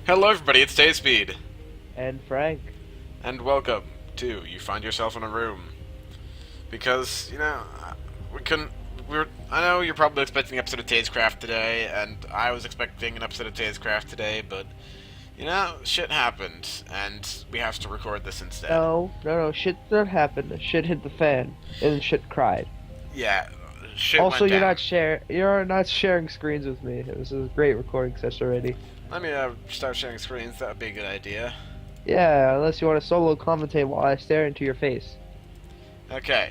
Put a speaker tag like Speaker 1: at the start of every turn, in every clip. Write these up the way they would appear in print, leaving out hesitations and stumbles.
Speaker 1: Hello everybody, it's TaZeSpeed,
Speaker 2: And Frank.
Speaker 1: and welcome to You Find Yourself in a Room. Because, we couldn't, I know you're probably expecting an episode of TaZeCraft today, and I was expecting an episode of TaZeCraft today, but, shit happened, and we have to record this instead.
Speaker 2: No, shit did not happen. Shit hit the fan, and shit cried.
Speaker 1: Yeah, shit
Speaker 2: Also,
Speaker 1: went down.
Speaker 2: you're not sharing screens with me. This is a great recording session already.
Speaker 1: Let me start sharing screens, that would be a good idea.
Speaker 2: Yeah, unless you want to solo commentate while I stare into your face.
Speaker 1: Okay,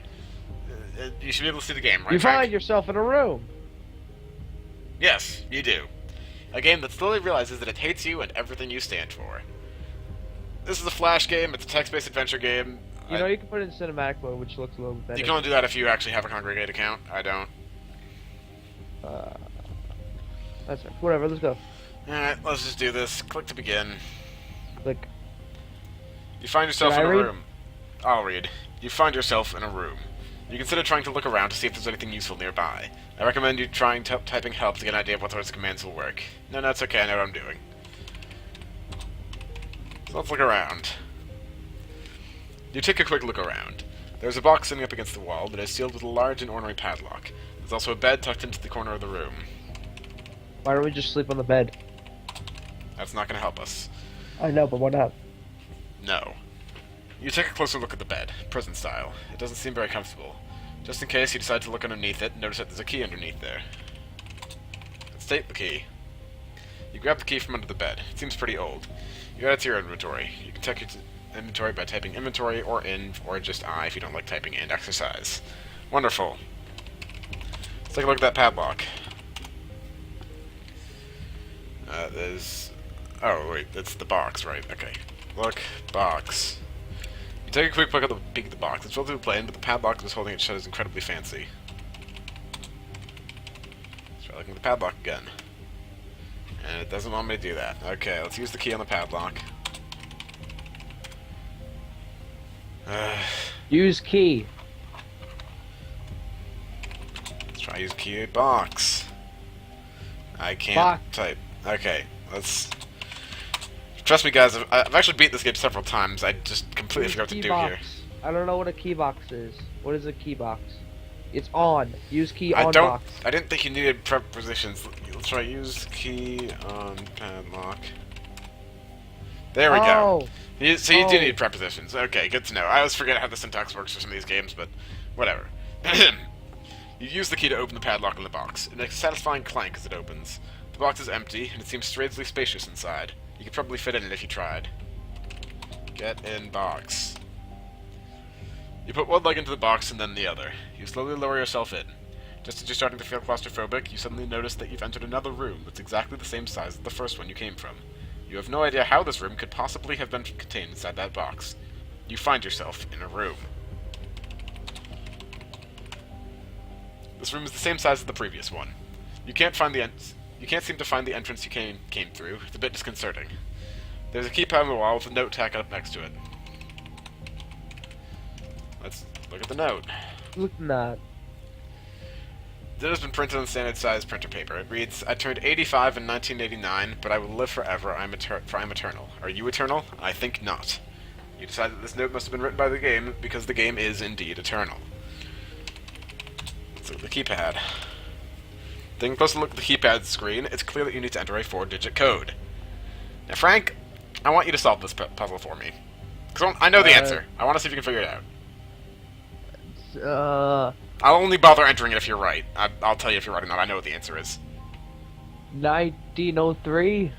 Speaker 1: you should be able to see the game, right,
Speaker 2: You
Speaker 1: Frank?
Speaker 2: find yourself in a room.
Speaker 1: Yes, you do. A game that slowly realizes that it hates you and everything you stand for. This is a Flash game, it's a text-based adventure game.
Speaker 2: You can put it in cinematic mode, which looks a little better.
Speaker 1: You can only do that if you actually have a Congregate account. I don't.
Speaker 2: Uh, that's right. Whatever, let's go.
Speaker 1: Alright, let's just do this. Click to begin.
Speaker 2: Click.
Speaker 1: You find yourself
Speaker 2: Can
Speaker 1: in
Speaker 2: I
Speaker 1: a
Speaker 2: read?
Speaker 1: room. I'll read. You find yourself in a room. You consider trying to look around to see if there's anything useful nearby. I recommend you trying typing help to get an idea of what sorts of commands will work. No, it's okay, I know what I'm doing. So let's look around. You take a quick look around. There's a box sitting up against the wall that is sealed with a large and ornery padlock. There's also a bed tucked into the corner of the room.
Speaker 2: Why don't we just sleep on the bed?
Speaker 1: That's not going to help us.
Speaker 2: I know, but why not?
Speaker 1: No. You take a closer look at the bed, prison style. It doesn't seem very comfortable. Just in case you decide to look underneath it, notice that there's a key underneath there. State the key. You grab the key from under the bed. It seems pretty old. You add it to your inventory. You can check your inventory by typing inventory or in, or just I if you don't like typing and exercise. Wonderful. Let's take a look at that padlock. There's... Oh, wait, that's the box, right? Okay. Look, box. You take a quick peek at the box. It's relatively plain, but the padlock that's holding it shut is incredibly fancy. Let's try looking at the padlock again. And it doesn't want me to do that. Okay, let's use the key on the padlock.
Speaker 2: Use key.
Speaker 1: Let's try use key box. I can't
Speaker 2: Box.
Speaker 1: type. Okay, let's... Trust me, guys, I've actually beat this game several times. I just completely
Speaker 2: Use
Speaker 1: forgot what to
Speaker 2: key
Speaker 1: do
Speaker 2: box.
Speaker 1: here.
Speaker 2: I don't know what a key box is. What is a key box? It's on. Use key
Speaker 1: I
Speaker 2: on
Speaker 1: don't...
Speaker 2: box.
Speaker 1: I didn't think you needed prepositions. Let's try use key on padlock. There we go. So you do
Speaker 2: Oh.
Speaker 1: need prepositions. Okay, good to know. I always forget how the syntax works for some of these games, but whatever. You use the key to open the padlock in the box. It makes a satisfying clank as it opens. The box is empty, and it seems strangely spacious inside. You could probably fit in it if you tried. Get in box. You put one leg into the box and then the other. You slowly lower yourself in. Just as you're starting to feel claustrophobic, you suddenly notice that you've entered another room that's exactly the same size as the first one you came from. You have no idea how this room could possibly have been contained inside that box. You find yourself in a room. This room is the same size as the previous one. You can't seem to find the entrance you came through. It's a bit disconcerting. There's a keypad on the wall with a note tacked up next to it. Let's look at the note.
Speaker 2: Look at that.
Speaker 1: It has been printed on standard size printer paper. It reads, I turned 85 in 1989, but I will live forever, for I'm eternal. Are you eternal? I think not. You decide that this note must have been written by the game, because the game is indeed eternal. Let's look at the keypad. Taking a closer look at the keypad screen, it's clear that you need to enter a 4-digit code. Now, Frank, I want you to solve this puzzle for me. Because I know the answer. I want to see if you can figure it out. I'll only bother entering it if you're right. I'll tell you if you're right or not. I know what the answer is.
Speaker 2: 1903?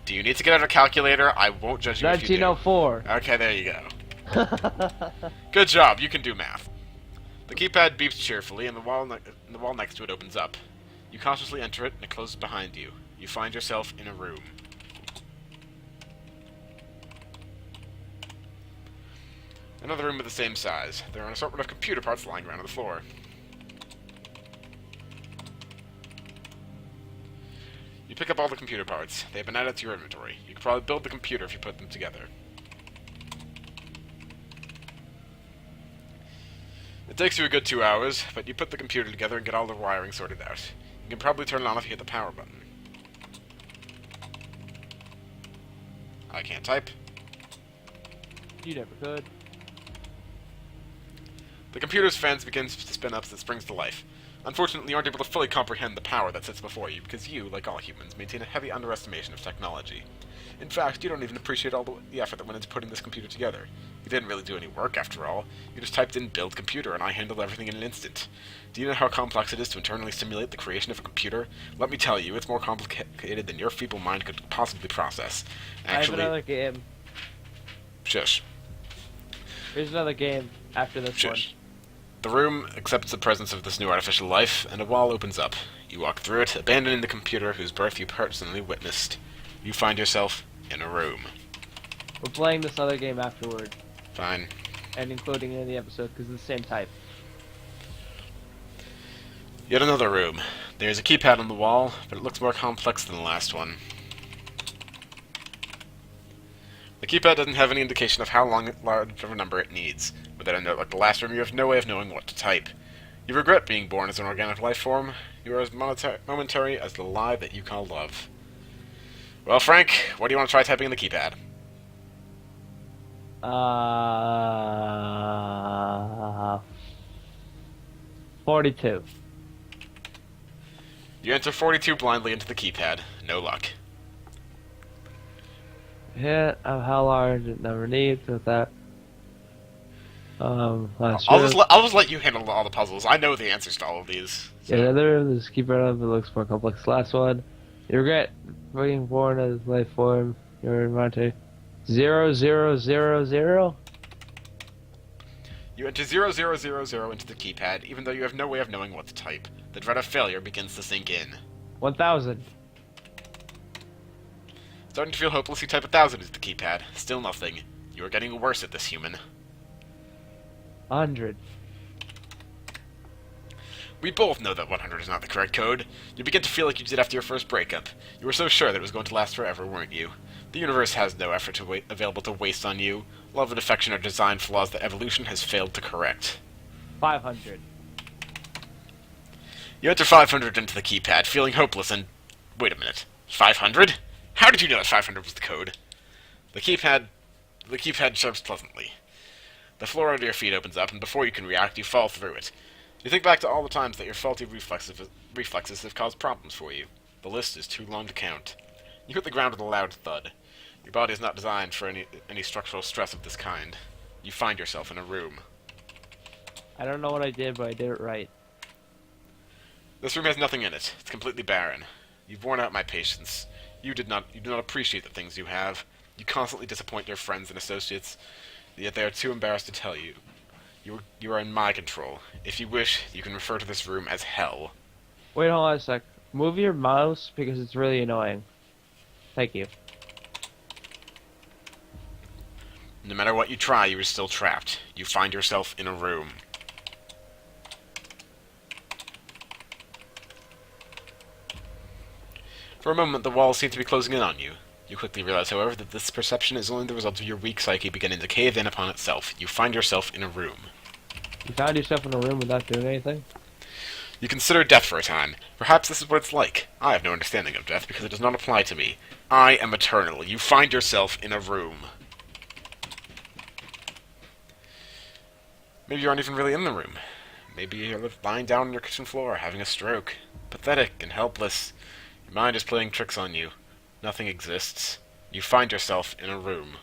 Speaker 1: Do you need to get out a calculator? I won't judge you if you do.
Speaker 2: 1904.
Speaker 1: Okay, there you go. Good job. You can do math. The keypad beeps cheerfully, and the wall next to it opens up. You cautiously enter it, and it closes behind you. You find yourself in a room. Another room of the same size. There are an assortment of computer parts lying around on the floor. You pick up all the computer parts. They have been added to your inventory. You could probably build the computer if you put them together. It takes you a good 2 hours, but you put the computer together and get all the wiring sorted out. You can probably turn it on if you hit the power button. I can't type.
Speaker 2: You never could.
Speaker 1: The computer's fans begins to spin up as it springs to life. Unfortunately, you aren't able to fully comprehend the power that sits before you, because you, like all humans, maintain a heavy underestimation of technology. In fact, you don't even appreciate all the effort that went into putting this computer together. You didn't really do any work, after all. You just typed in build computer, and I handled everything in an instant. Do you know how complex it is to internally simulate the creation of a computer? Let me tell you, it's more complicated than your feeble mind could possibly process. Actually,
Speaker 2: I have another game.
Speaker 1: Shush.
Speaker 2: Here's another game after this
Speaker 1: Shush. The room accepts the presence of this new artificial life, and a wall opens up. You walk through it, abandoning the computer whose birth you personally witnessed. You find yourself in a room.
Speaker 2: one. We're playing this other game afterward,
Speaker 1: Fine.
Speaker 2: and including it in the episode because it's the same type.
Speaker 1: Yet another room. There's a keypad on the wall, but it looks more complex than the last one. The keypad doesn't have any indication of how large of a number it needs. Without a note like the last room, you have no way of knowing what to type. You regret being born as an organic life form. You are as momentary as the lie that you call love. Well, Frank, what do you want to try typing in the keypad?
Speaker 2: 42.
Speaker 1: You enter 42 blindly into the keypad. No luck.
Speaker 2: Hit of how large it never needs with that.
Speaker 1: I'll just let you handle all the puzzles. I know the answers to all of these. So.
Speaker 2: Yeah, another room, this keypad up, it looks more complex. Last one. You regret being born as life form. You're in Monte. 0000.
Speaker 1: You enter 0000 into the keypad, even though you have no way of knowing what to type. The dread of failure begins to sink in.
Speaker 2: 1000.
Speaker 1: Starting to feel hopeless, you type 1000 into the keypad. Still nothing. You are getting worse at this, human.
Speaker 2: 100.
Speaker 1: We both know that 100 is not the correct code. You begin to feel like you did after your first breakup. You were so sure that it was going to last forever, weren't you? The universe has no effort available to waste on you. Love and affection are design flaws that evolution has failed to correct.
Speaker 2: 500.
Speaker 1: You enter 500 into the keypad, feeling hopeless and... Wait a minute. 500? How did you know that 500 was the code? The keypad chirps pleasantly. The floor under your feet opens up, and before you can react, you fall through it. You think back to all the times that your faulty reflexes have caused problems for you. The list is too long to count. You hit the ground with a loud thud. Your body is not designed for any structural stress of this kind. You find yourself in a room.
Speaker 2: I don't know what I did, but I did it right.
Speaker 1: This room has nothing in it. It's completely barren. You've worn out my patience. You do not appreciate the things you have. You constantly disappoint your friends and associates, yet they are too embarrassed to tell you. You are in my control. If you wish, you can refer to this room as hell.
Speaker 2: Wait, hold on a sec. Move your mouse because it's really annoying. Thank you.
Speaker 1: No matter what you try, you are still trapped. You find yourself in a room. For a moment, the walls seem to be closing in on you. You quickly realize, however, that this perception is only the result of your weak psyche beginning to cave in upon itself. You find yourself in a room.
Speaker 2: You found yourself in a room without doing anything?
Speaker 1: You consider death for a time. Perhaps this is what it's like. I have no understanding of death because it does not apply to me. I am eternal. You find yourself in a room. Maybe you aren't even really in the room. Maybe you're lying down on your kitchen floor, having a stroke. Pathetic and helpless. Your mind is playing tricks on you. Nothing exists. You find yourself in a room.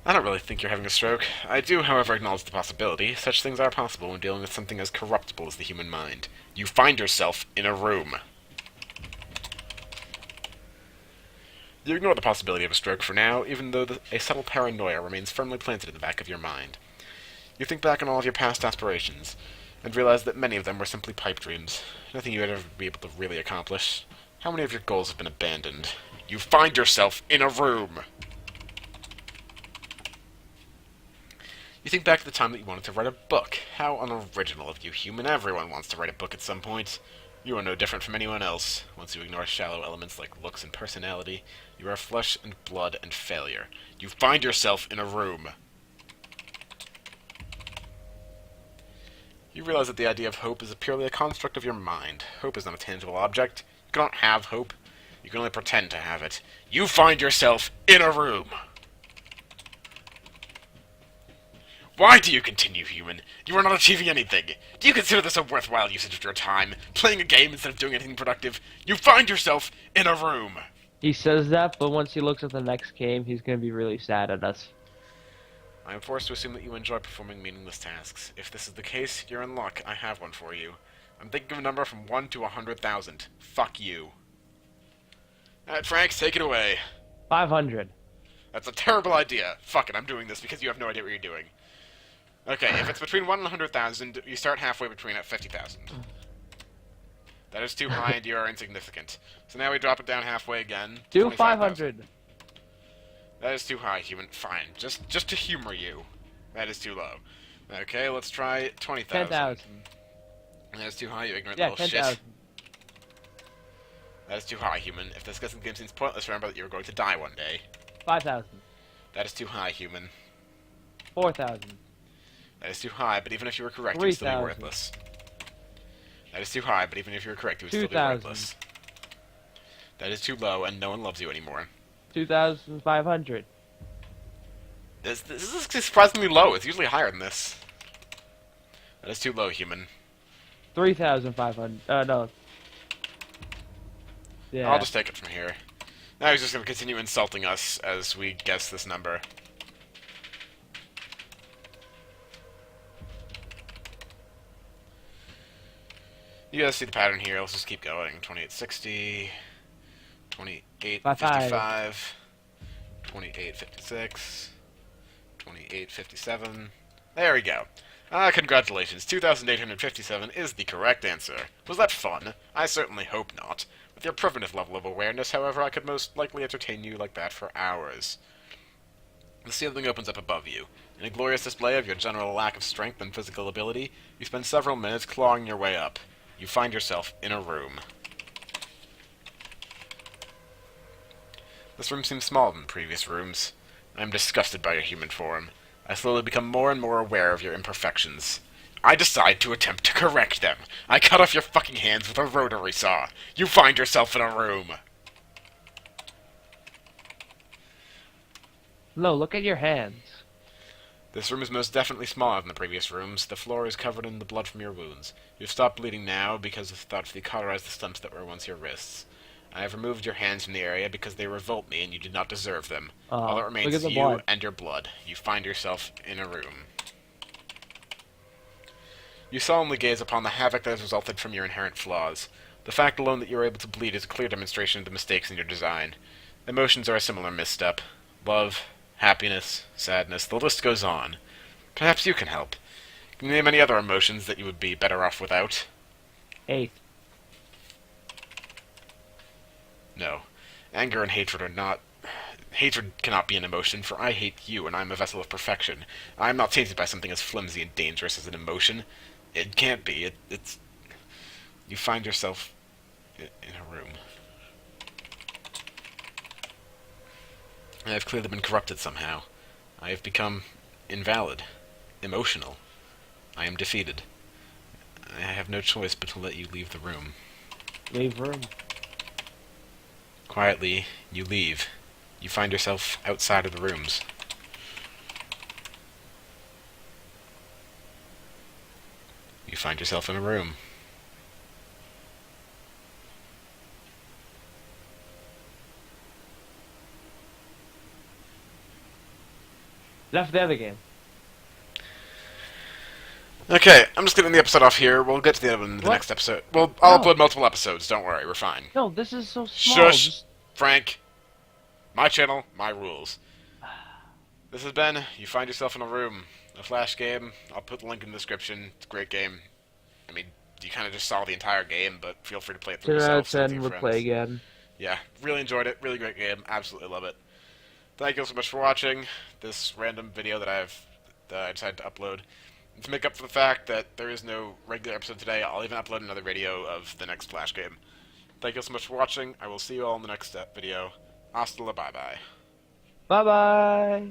Speaker 1: I don't really think you're having a stroke. I do, however, acknowledge the possibility. Such things are possible when dealing with something as corruptible as the human mind. You find yourself in a room. You ignore the possibility of a stroke for now, even though a subtle paranoia remains firmly planted in the back of your mind. You think back on all of your past aspirations, and realize that many of them were simply pipe dreams. Nothing you would ever be able to really accomplish. How many of your goals have been abandoned? You find yourself in a room! You think back to the time that you wanted to write a book. How unoriginal of you, human. Everyone wants to write a book at some point. You are no different from anyone else. Once you ignore shallow elements like looks and personality, you are flesh and blood and failure. You find yourself in a room. You realize that the idea of hope is purely a construct of your mind. Hope is not a tangible object. You cannot have hope. You can only pretend to have it. You find yourself in a room. Why do you continue, human? You are not achieving anything. Do you consider this a worthwhile usage of your time? Playing a game instead of doing anything productive? You find yourself in a room.
Speaker 2: He says that, but once he looks at the next game, he's gonna be really sad at us.
Speaker 1: I am forced to assume that you enjoy performing meaningless tasks. If this is the case, you're in luck. I have one for you. I'm thinking of a number from 1 to 100,000. Fuck you. Alright, Frank, take it away.
Speaker 2: 500.
Speaker 1: That's a terrible idea. Fuck it, I'm doing this because you have no idea what you're doing. Okay, if it's between 1 and 100,000, you start halfway between at 50,000. That is too high and you are insignificant. So now we drop it down halfway again.
Speaker 2: Do 500.
Speaker 1: That is too high, human. Fine. Just to humor you. That is too low. Okay, let's try 20,000.
Speaker 2: 10,000.
Speaker 1: That is too high, you ignorant
Speaker 2: Yeah,
Speaker 1: little
Speaker 2: 10,000.
Speaker 1: shit. That is too high, human. If this game seems pointless, remember that you're going to die one day.
Speaker 2: 5,000.
Speaker 1: That is too high, human.
Speaker 2: 4,000.
Speaker 1: That is too high, but even if you were correct, it would still be
Speaker 2: 3,000.
Speaker 1: worthless. That is too high, but even if you were correct, it would still be
Speaker 2: 2,000.
Speaker 1: worthless. That is too low, and no one loves you anymore.
Speaker 2: 2,500.
Speaker 1: This is surprisingly low. It's usually higher than this. That is too low, human.
Speaker 2: 3,500. No. Yeah.
Speaker 1: I'll just take it from here. Now he's just going to continue insulting us as we guess this number. You guys see the pattern here. Let's just keep going. 2860, 2855, 2856, 2857. There we go. Congratulations. 2,857 is the correct answer. Was that fun? I certainly hope not. With your primitive level of awareness, however, I could most likely entertain you like that for hours. The ceiling opens up above you. In a glorious display of your general lack of strength and physical ability, you spend several minutes clawing your way up. You find yourself in a room. This room seems smaller than previous rooms. I am disgusted by your human form. I slowly become more and more aware of your imperfections. I decide to attempt to correct them. I cut off your fucking hands with a rotary saw. You find yourself in a room.
Speaker 2: No, look at your hands.
Speaker 1: This room is most definitely smaller than the previous rooms. The floor is covered in the blood from your wounds. You've stopped bleeding now because of the thought to cauterize the stumps that were once your wrists. I have removed your hands from the area because they revolt me and you did not deserve them. All that remains is you
Speaker 2: blood.
Speaker 1: and your blood. You find yourself in a room. You solemnly gaze upon the havoc that has resulted from your inherent flaws. The fact alone that you are able to bleed is a clear demonstration of the mistakes in your design. Emotions are a similar misstep. Love, happiness, sadness, the list goes on. Perhaps you can help. Can you name any other emotions that you would be better off without?
Speaker 2: 8.
Speaker 1: No. Anger and hatred are not... Hatred cannot be an emotion, for I hate you, and I am a vessel of perfection. I am not tainted by something as flimsy and dangerous as an emotion. It can't be. It's... You find yourself in a room. I have clearly been corrupted somehow. I have become invalid, emotional. I am defeated. I have no choice but to let you leave the room.
Speaker 2: Leave room.
Speaker 1: Quietly, you leave. You find yourself outside of the rooms. You find yourself in a room.
Speaker 2: Left the other game.
Speaker 1: Okay, I'm just getting the episode off here. We'll get to the end in the
Speaker 2: What?
Speaker 1: next episode. Well, I'll
Speaker 2: No.
Speaker 1: upload multiple episodes. Don't worry, we're fine.
Speaker 2: No, this is so small.
Speaker 1: Shush,
Speaker 2: Just-
Speaker 1: Frank. My channel, my rules. This has been You Find Yourself in a Room, a Flash game. I'll put the link in the description. It's a great game. I mean, you kind of just saw the entire game, but feel free to play it through
Speaker 2: 10 out of
Speaker 1: yourself. send it to
Speaker 2: 10
Speaker 1: your
Speaker 2: would play
Speaker 1: friends.
Speaker 2: again.
Speaker 1: Yeah, really enjoyed it. Really great game. Absolutely love it. Thank you so much for watching this random video that I decided to upload. And to make up for the fact that there is no regular episode today, I'll even upload another video of the next Flash game. Thank you so much for watching. I will see you all in the next video. Hasta la bye-bye.
Speaker 2: Bye-bye.